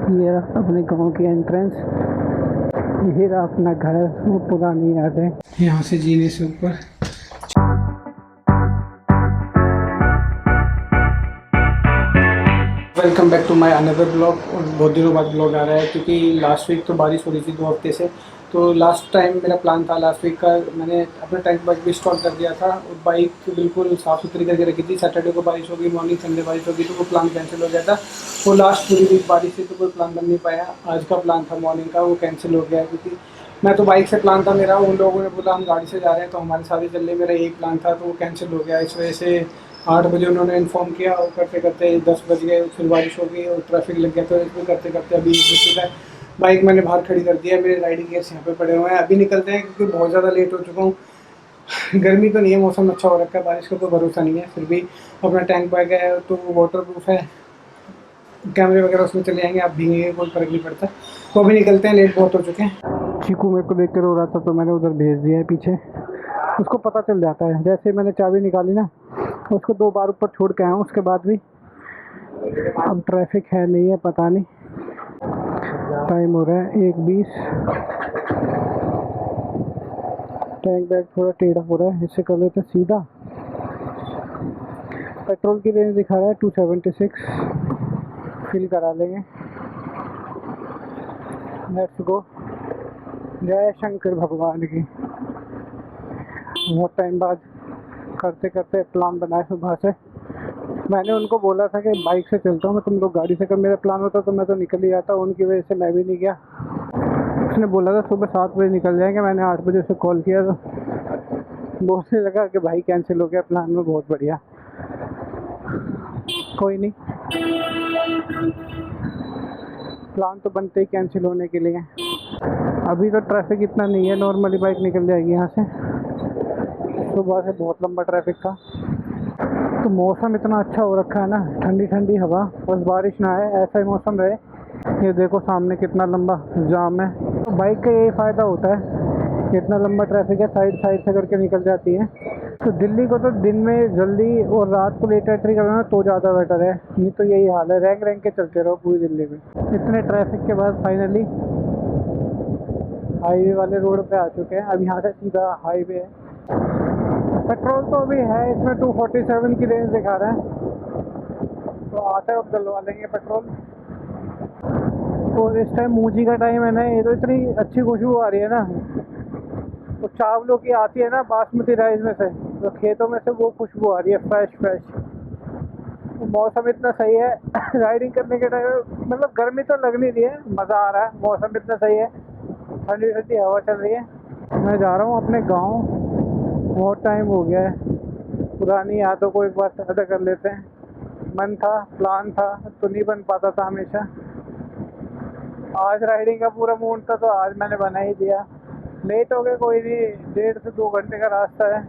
ये रहा अपने गांव की एंट्रेंस। ये रहा अपना घर, वो पुरानी यादें यहाँ से जीने से ऊपर। Welcome back to my another blog. और बहुत दिनों बाद ब्लॉग आ रहा है क्योंकि लास्ट वीक तो बारिश हो रही थी 2 हफ्ते से। तो लास्ट टाइम मेरा प्लान था लास्ट वीक का, मैंने अपना टैंक बाइक भी स्टॉक कर दिया था और बाइक बिल्कुल साफ़ सुथरी करके रखी थी। सैटरडे को बारिश होगी, मॉर्निंग संडे बारिश होगी, तो वो प्लान कैंसिल हो गया था। वो लास्ट पूरी वीक बारिश थी तो कोई प्लान बन नहीं पाया। आज का प्लान था मॉर्निंग का, वो कैंसिल हो गया क्योंकि मैं तो बाइक से प्लान था मेरा। उन लोगों ने बोला हम गाड़ी से जा रहे हैं तो हमारे साथ ही चल रहे। मेरा यही प्लान था तो वो कैंसिल हो गया। इस वजह से 8 बजे उन्होंने इन्फॉर्म किया और करते करते 10 बज गए, फिर बारिश हो गई और ट्रैफिक लग गया। तो इसमें करते करते अभी 1 बज चुका है। बाइक मैंने बाहर खड़ी कर दिया, मेरे राइडिंग गियर्स यहाँ पे पड़े हुए हैं। अभी निकलते हैं क्योंकि बहुत ज़्यादा लेट हो चुका हूँ। गर्मी तो नहीं है, मौसम अच्छा हो रखा है, बारिश का तो भरोसा नहीं है। फिर भी अपना टैंक बैग है तो वाटर प्रूफ है, कैमरे वगैरह उसमें चले जाएंगे, आप भीगेंगे कोई फर्क नहीं पड़ता। तो अभी निकलते हैं, लेट बहुत हो चुके हैं। चीकू मेरे को देख कर रो रहा था तो मैंने उधर भेज दिया है पीछे। उसको पता चल जाता है, जैसे मैंने चाबी निकाली ना उसको 2 बार ऊपर छोड़ के आया हूँ, उसके बाद भी अब ट्रैफिक है नहीं है पता नहीं। टाइम हो रहा है 1:20। टैंक बैग थोड़ा टेढ़ा हो रहा है, इससे कर लेते सीधा। पेट्रोल की रेंज दिखा रहा है 276, फिल करा लेंगे। Let's go. जय शंकर भगवान की। बहुत टाइम बाद करते करते प्लान बनाया सुबह से। मैंने उनको बोला था कि बाइक से चलता हूँ मैं, तुम लोग गाड़ी से। कर मेरा प्लान होता तो मैं तो निकल ही जाता, उनकी वजह से मैं भी नहीं गया। उसने बोला था सुबह 7 बजे निकल जाएंगे, मैंने 8 बजे उसे कॉल किया तो बोलने लगा कि भाई कैंसिल हो गया प्लान में। बहुत बढ़िया, कोई नहीं, प्लान तो बनते ही कैंसिल होने के लिए। अभी तो ट्रैफिक इतना नहीं है, नॉर्मली बाइक निकल जाएगी यहाँ से। सुबह से बहुत लंबा ट्रैफिक था। तो मौसम इतना अच्छा हो रखा है ना, ठंडी ठंडी हवा, बस बारिश ना आए ऐसा ही मौसम रहे। ये देखो सामने कितना लंबा जाम है। तो बाइक का यही फ़ायदा होता है, इतना लंबा ट्रैफिक है, साइड साइड से करके निकल जाती है। तो दिल्ली को तो दिन में जल्दी और रात को लेट एंट्री करना तो ज़्यादा बेटर है, नहीं तो यही हाल है, रैंक रैंक के चलते रहो पूरी दिल्ली में। इतने ट्रैफिक के बाद फाइनली हाईवे वाले रोड पे आ चुके हैं। अब यहाँ से सीधा हाईवे है। पेट्रोल तो अभी है इसमें 247 की रेंज दिखा रहा है, तो आते वक्त डलवा लेंगे पेट्रोल। और इस टाइम मूंजी का टाइम है ना, ये तो इतनी अच्छी खुशबू आ रही है ना, तो चावलों की आती है ना बासमती राइस में से, तो खेतों में से वो खुशबू आ रही है फ्रेश फ्रेश। तो मौसम इतना सही है राइडिंग करने के टाइम, मतलब गर्मी तो लग नहीं रही है, मज़ा आ रहा है, मौसम इतना सही है, ठंडी ठंडी हवा चल रही है। मैं जा रहा हूँ अपने गाँव, बहुत टाइम हो गया है, पुरानी यादों को एक बार ताज़ा कर लेते हैं। मन था, प्लान था, तो नहीं बन पाता था हमेशा। आज राइडिंग का पूरा मूड था तो आज मैंने बना ही दिया। लेट हो गए, कोई नहीं, 1.5 से 2 घंटे का रास्ता है।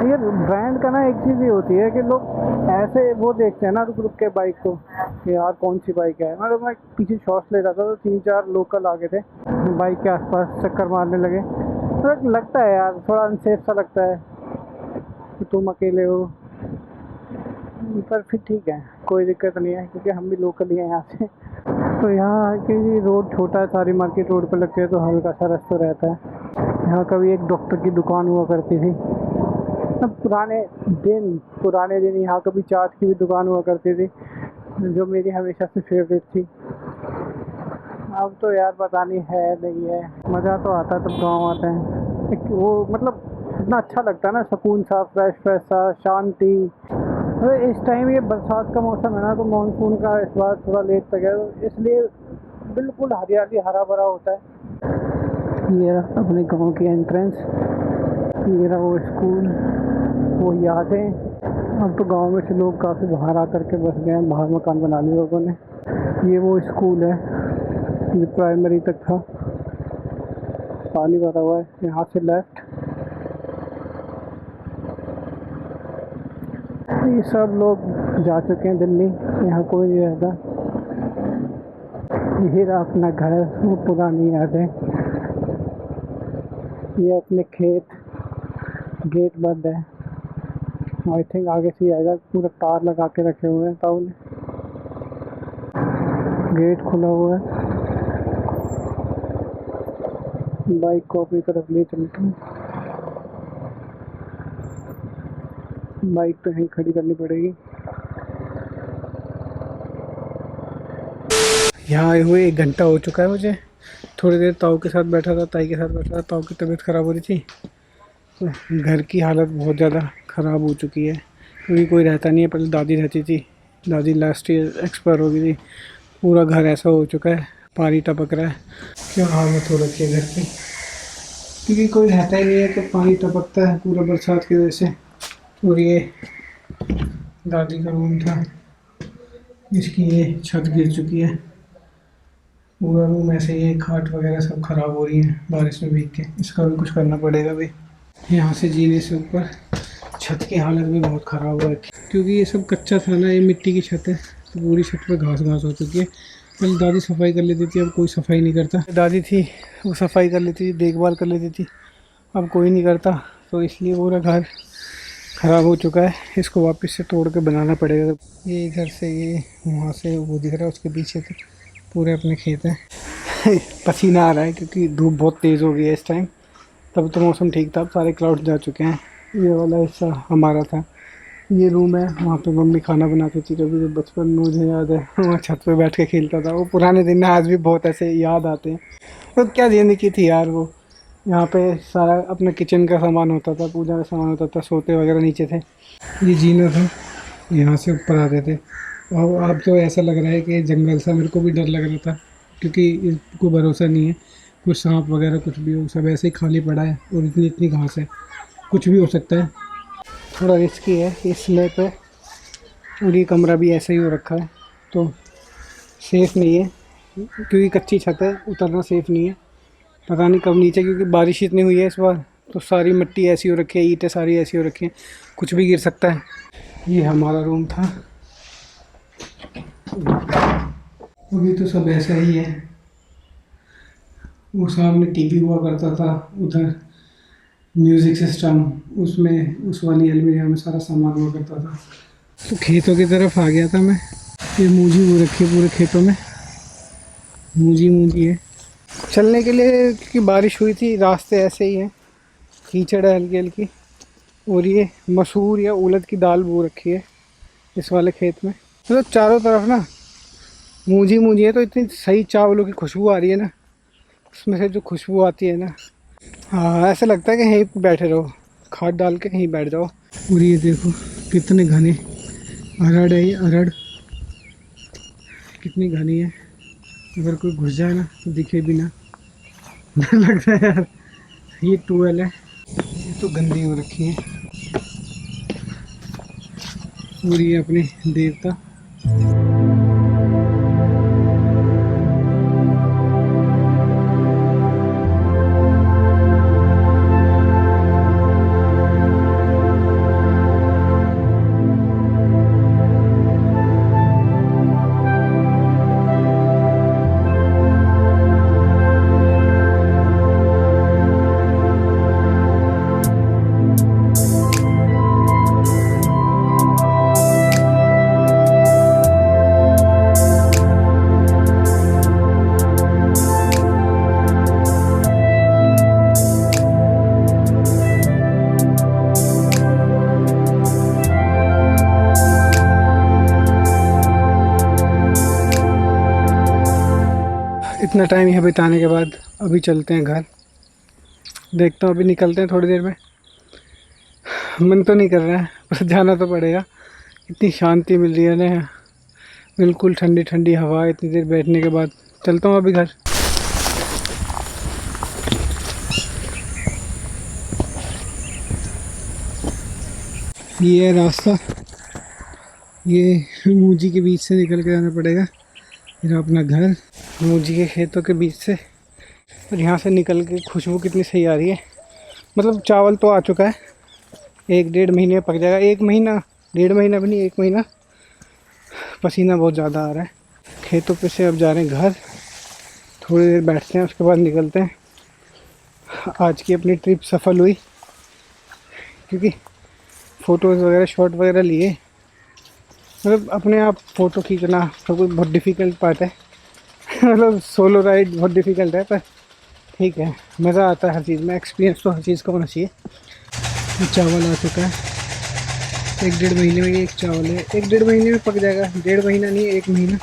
ये ब्रांड का ना एक चीज़ ये होती है कि लोग ऐसे वो देखते हैं ना रुक रुक के बाइक को कि यार कौन सी बाइक है। मतलब मैं पीछे शॉट्स ले रहा था तो 3-4 लोकल आगे थे, बाइक के आसपास चक्कर मारने लगे। तो लगता है यार थोड़ा अनसेफ सा लगता है कि तुम अकेले हो, पर फिर ठीक है, कोई दिक्कत नहीं है क्योंकि हम भी लोकल ही हैं यहाँ से। तो यहाँ की रोड छोटा है, सारी मार्केट रोड पर लगती है तो हल्का सा रास्ता रहता है। यहाँ कभी एक डॉक्टर की दुकान हुआ करती थी, अब पुराने दिन यहाँ कभी चाट की भी दुकान हुआ करती थी जो मेरी हमेशा से फेवरेट थी। अब तो यार पता नहीं है नहीं है। मज़ा तो आता है तब गाँव आते हैं, वो मतलब इतना अच्छा लगता है ना, सुकून सा, फ्रेश फ्रेश सा, शांति। अरे इस टाइम ये बरसात का मौसम है ना, तो मानसून का इस बार थोड़ा लेट तक है, तो इसलिए बिल्कुल हरियाली हरा भरा होता है। ये रहा अपने गांव की एंट्रेंस, ये रहा वो स्कूल, वो यादें। अब तो गांव में से लोग काफ़ी बाहर आकर के बस गए हैं, बाहर मकान बना लिए लोगों ने। ये वो स्कूल है जो प्राइमरी तक था, पानी भरा हुआ है यहाँ से लेफ्ट। ये सब लोग जा चुके हैं दिल्ली, यहाँ कोई नहीं रहता। ये रहा अपना घर, वो पुरानी यादें। ये अपने खेत, गेट बंद है, आई थिंक आगे से ही आएगा, पूरा तार लगा के रखे हुए हैं टाउन। गेट खुला हुआ है। बाइक को अपनी तरफ ले चलते हैं। बाइक तो यहीं खड़ी करनी पड़ेगी। यहाँ आए हुए 1 घंटा हो चुका है मुझे। थोड़ी देर ताऊ के साथ बैठा था, ताई के साथ बैठा था। ताऊ की तबीयत ख़राब हो रही थी, तो घर की हालत बहुत ज़्यादा ख़राब हो चुकी है क्योंकि कोई रहता नहीं है। पहले दादी रहती थी, दादी लास्ट ईयर एक्सपायर हो गई थी। पूरा घर ऐसा हो चुका है, पानी टपक रहा है। क्या हालत हो रखी है घर की, क्योंकि कोई रहता ही नहीं है तो पानी टपकता है पूरा बरसात की वजह से। और ये दादी का रूम था, इसकी ये छत गिर चुकी है। पूरा रूम ऐसे ही है, खाट वगैरह सब खराब हो रही है बारिश में भीग के। इसका भी कुछ करना पड़ेगा भाई। यहाँ से जीने से ऊपर छत की हालत भी बहुत ख़राब हो रखी है क्योंकि ये सब कच्चा था ना, ये मिट्टी की छत है तो पूरी छत पे घास घास हो चुकी है। पहले दादी सफाई कर लेती थी, अब कोई सफाई नहीं करता। दादी थी वो सफाई कर लेती थी, देखभाल कर लेती थी, अब कोई नहीं करता। तो इसलिए पूरा घर ख़राब हो चुका है। इसको वापस से तोड़ के बनाना पड़ेगा। ये इधर से ये वहाँ से वो दिख रहा है, उसके पीछे से पूरे अपने खेत हैं। पसीना आ रहा है क्योंकि धूप बहुत तेज़ हो गई है इस टाइम। तब तो मौसम ठीक था, अब सारे क्लाउड जा चुके हैं। ये वाला हिस्सा हमारा था, ये रूम है। वहाँ पे मम्मी खाना बनाती थी कभी, जब बचपन में मुझे याद है वहाँ छत पे बैठ के खेलता था। वो पुराने दिन आज भी बहुत ऐसे याद आते हैं। तो क्या ज़िंदगी थी यार वो। यहाँ पे सारा अपना किचन का सामान होता था, पूजा का सामान होता था, सोते वगैरह नीचे थे। ये जीना था, यहाँ से ऊपर आते थे। और अब तो ऐसा लग रहा है कि जंगल सा, मेरे को भी डर लग रहा था क्योंकि इसको भरोसा नहीं है, कुछ सांप वगैरह कुछ भी हो। सब ऐसे ही खाली पड़ा है और इतनी इतनी घास है, कुछ भी हो सकता है। थोड़ा रिस्की है इस स्लैब पे, और ये कमरा भी ऐसा ही हो रखा है तो सेफ़ नहीं है क्योंकि कच्ची छत है, उतरना सेफ़ नहीं है। पता नहीं कब नीचे, क्योंकि बारिश इतनी हुई है इस बार तो सारी मिट्टी ऐसी हो रखी है, ईंटें सारी ऐसी हो रखी हैं, कुछ भी गिर सकता है। ये हमारा रूम था, अभी तो सब ऐसा ही है। वो सामने टीवी हुआ करता था, उधर म्यूज़िक सिस्टम, उसमें उस वाली अलमीरा में सारा सामान हुआ करता था। तो खेतों की तरफ आ गया था मैं। ये मूंजी हो रखी है पूरे खेतों में, मूंजी है। चलने के लिए क्योंकि बारिश हुई थी, रास्ते ऐसे ही हैं, कीचड़ है हल्की हल्की। और ये मसूर या उड़द की दाल बो रखी है इस वाले खेत में। तो चारों तरफ ना मूंजी है, तो इतनी सही चावलों की खुशबू आ रही है ना, उसमें से जो खुशबू आती है ना, हाँ ऐसा लगता है कि यहीं बैठे रहो, खाद डाल के यहीं बैठ जाओ। और ये देखो कितने घने अरड़ है, ये अरड़ कितनी घनी है। अगर कोई घुस जाए ना तो दिखे भी ना। डर लगता है यार। ये ट्यूबवेल है, ये तो गंदी हो रखी है। और ये अपने देवता, इतना टाइम यहाँ बिताने के बाद अभी चलते हैं घर। देखता हूँ, अभी निकलते हैं थोड़ी देर में। मन तो नहीं कर रहा है पर जाना तो पड़ेगा। इतनी शांति मिल रही है ना यहाँ, बिल्कुल ठंडी ठंडी हवा। इतनी देर बैठने के बाद चलता हूँ अभी घर। ये है रास्ता, ये मूंजी के बीच से निकल के जाना पड़ेगा। मेरा अपना घर मूंजी के खेतों के बीच से, और यहाँ से निकल के खुशबू कितनी सही आ रही है। मतलब चावल तो आ चुका है, 1-1.5 महीने में पक जाएगा। 1 महीना, 1.5 महीना भी नहीं, 1 महीना। पसीना बहुत ज़्यादा आ रहा है। खेतों पे से अब जा रहे हैं घर, थोड़ी देर बैठते हैं उसके बाद निकलते हैं। आज की अपनी ट्रिप सफल हुई क्योंकि फ़ोटोज़ वगैरह शॉट वगैरह लिए। मतलब अपने आप फ़ोटो खींचना सब कुछ बहुत डिफ़िकल्ट पार्ट है, मतलब सोलो राइड बहुत डिफ़िकल्ट है, पर ठीक है, मज़ा आता है हर चीज़ में। एक्सपीरियंस तो हर चीज़ का होना चाहिए। चावल आ चुका है, 1-1.5 महीने में ये एक चावल है, 1-1.5 महीने में पक जाएगा। 1.5 महीना नहीं, 1 महीना।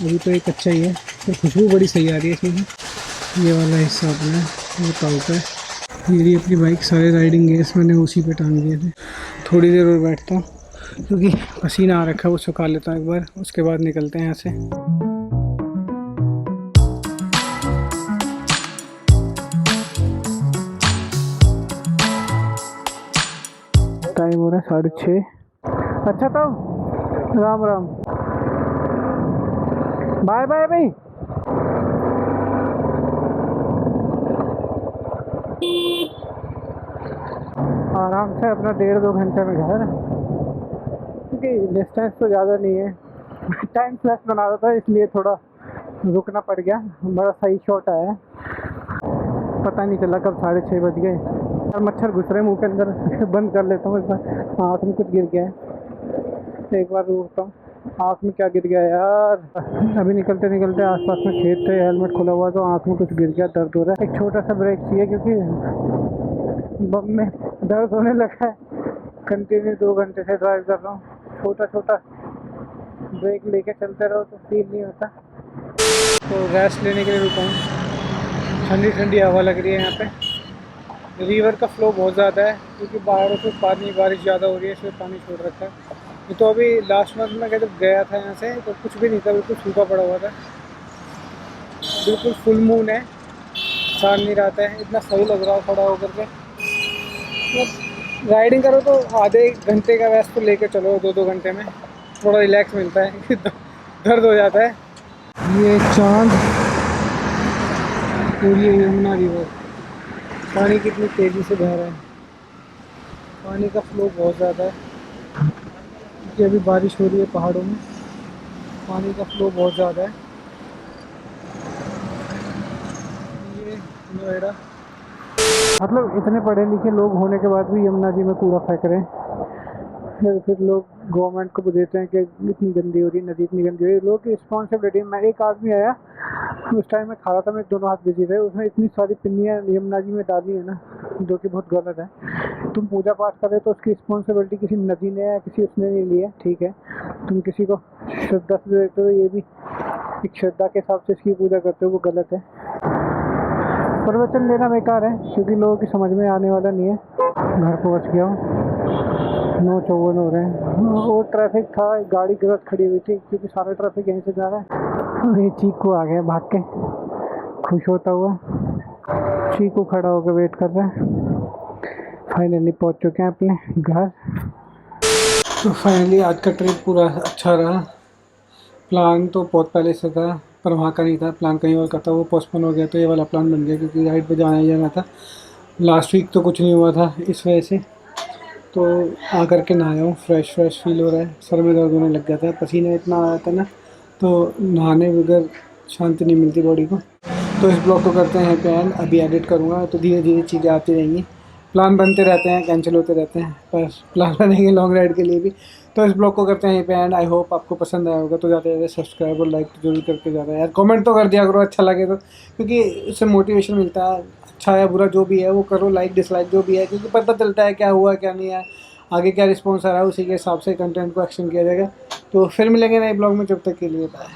अभी तो ये कच्चा ही है, तो खुशबू बड़ी सही आ रही है इसमें। ये वाला हिस्सा अपना है, वो ताऊ का है। मेरी अपनी बाइक सारे राइडिंग गेयर्स मैंने उसी पे टांग दिए थे। थोड़ी देर और बैठता हूँ क्योंकि पसीना आ रखा है, वो सुखा लेता हूँ एक बार, उसके बाद निकलते हैं यहाँ से। टाइम हो रहा है 6:30। अच्छा तब राम राम, बाय बाय भाई। आराम से अपना 1.5-2 घंटे में घर, क्योंकि डिस्टेंस तो ज़्यादा नहीं है। टाइम फ्लैश बना रहा था इसलिए थोड़ा रुकना पड़ गया। बड़ा सही शॉट आया है, पता नहीं चला कब 6:30 बज गए। और मच्छर घुस रहे मुंह के अंदर। बंद कर लेता हूँ एक बार। आँख में कुछ गिर गया है, एक बार रुकता हूँ। आँख में क्या गिर गया यार? अभी निकलते निकलते आसपास में खेत थे, हेलमेट खुला हुआ तो आँख में कुछ गिर गया, दर्द हो रहा है। एक छोटा सा ब्रेक चाहिए क्योंकि बम में दर्द होने लगा है। कंटिन्यू 2 घंटे से ड्राइव कर रहा हूँ। छोटा छोटा ब्रेक लेके चलते रहो तो फील नहीं होता। तो रेस्ट लेने के लिए रुका हूँ। ठंडी ठंडी हवा लग रही है यहाँ पे। रिवर का फ्लो बहुत ज़्यादा है क्योंकि बाहरों से पानी, बारिश ज़्यादा हो रही है, इसलिए पानी छोड़ रखा है। ये तो अभी लास्ट मंथ में जब गया था यहाँ से तो कुछ भी नहीं था, बिल्कुल सूखा पड़ा हुआ था। बिल्कुल फुल मून है, चांद नहीं रहता है। इतना सही लग रहा है खड़ा होकर के। मतलब राइडिंग करो तो आधे घंटे का रेस्ट तो लेके चलो, 2-2 घंटे में थोड़ा रिलैक्स मिलता है। दर्द हो जाता है। ये चांद और ये यमुना रिवर, पानी कितनी तेज़ी से बह रहा है। पानी का फ्लो बहुत ज़्यादा है क्योंकि अभी बारिश हो रही है पहाड़ों में। पानी का फ्लो बहुत ज़्यादा है। ये नोएडा, मतलब इतने पढ़े लिखे लोग होने के बाद भी यमुना जी में कूड़ा फेंक रहे हैं। फिर लोग गवर्नमेंट को देते हैं कि इतनी गंदी हो रही है नदी, इतनी गंदी हो रही है। लोग की रिस्पॉन्सिबिलिटी। मैं एक आदमी आया, उस टाइम में खा रहा था, मैं दोनों हाथ बिजी रहे, उसने इतनी सारी पिन्नियाँ यमुना जी में डाली है ना, जो कि बहुत गलत है। तुम पूजा पाठ कर रहे हो तो उसकी रिस्पॉन्सिबिलिटी किसी नदी ने या किसी उसने नहीं ली है, ठीक है। तुम किसी को श्रद्धा से देखते हो, ये भी एक श्रद्धा के हिसाब से इसकी पूजा करते हो, वो गलत है। प्रवचन देना बेकार है क्योंकि लोगों की समझ में आने वाला नहीं है। घर पहुंच गया हूँ, 9:54 हो रहे हैं। वो ट्रैफिक था, गाड़ी गलत खड़ी हुई थी क्योंकि सारा ट्रैफिक यहीं से जा रहा है। ये चीकू आ गया भाग के, खुश होता हुआ। चीकू खड़ा होकर वेट कर रहा है। फाइनली पहुंच चुके हैं अपने घर। तो फाइनली आज का ट्रिप पूरा अच्छा रहा। प्लान तो बहुत पहले से था पर वहाँ का नहीं था, प्लान कहीं और का था, वो पोस्टपोन हो गया। तो ये वाला प्लान बन गया क्योंकि राइड पे जाना ही जाना था। लास्ट वीक तो कुछ नहीं हुआ था इस वजह से। तो आकर के नहाया हूँ, फ्रेश फील हो रहा है। सर में दर्द होने लग गया था, पसीना इतना आ रहा था ना, तो नहाने बगैर शांति नहीं मिलती बॉडी को। तो इस ब्लॉग को करते हैं पे एंड। अभी एडिट करूँगा तो धीरे धीरे चीज़ें आती रहेंगी। प्लान बनते रहते हैं, कैंसिल होते रहते हैं, पर प्लान बनेंगे लॉन्ग राइड के लिए भी। तो इस ब्लॉग को करते हैं पे एंड। आई होप आपको पसंद आया होगा। तो ज़्यादा से ज़्यादा सब्सक्राइब और लाइक तो जरूर करके ज़्यादा यार, कमेंट तो कर दिया करो अच्छा लगे तो, क्योंकि उससे मोटिवेशन मिलता है। अच्छा या बुरा जो भी है वो करो, लाइक डिसलाइक जो भी है, क्योंकि पता चलता है क्या हुआ क्या नहीं है, आगे क्या रिस्पॉन्स आ रहा है, उसी के हिसाब से कंटेंट को एक्शन किया जाएगा। तो फिर मिलेंगे नए ब्लॉग में, जब तक के लिए बाय।